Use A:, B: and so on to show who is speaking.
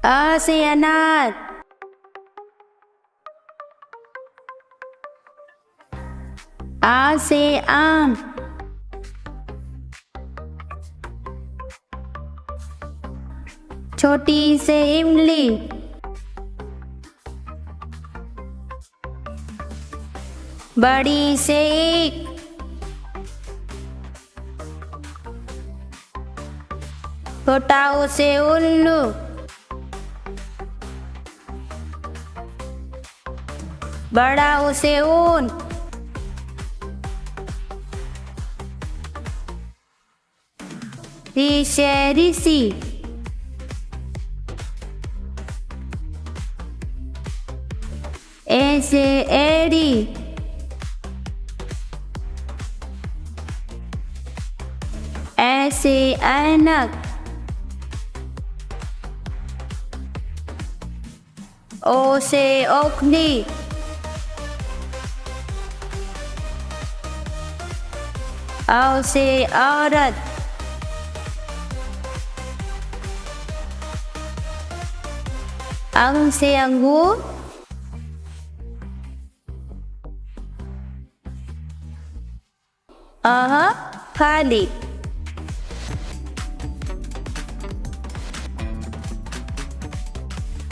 A: A से अनार, आ से आम, छोटी से इमली, बड़ी से ईख, छोटा ऊ से उल्लू, बड़ा ऊ से ऊन, री से ऋषि, ए से एड़ी, ए से ऐनक, ओ से ओखली, औ से औरत, अंग से अंगूर, खाली।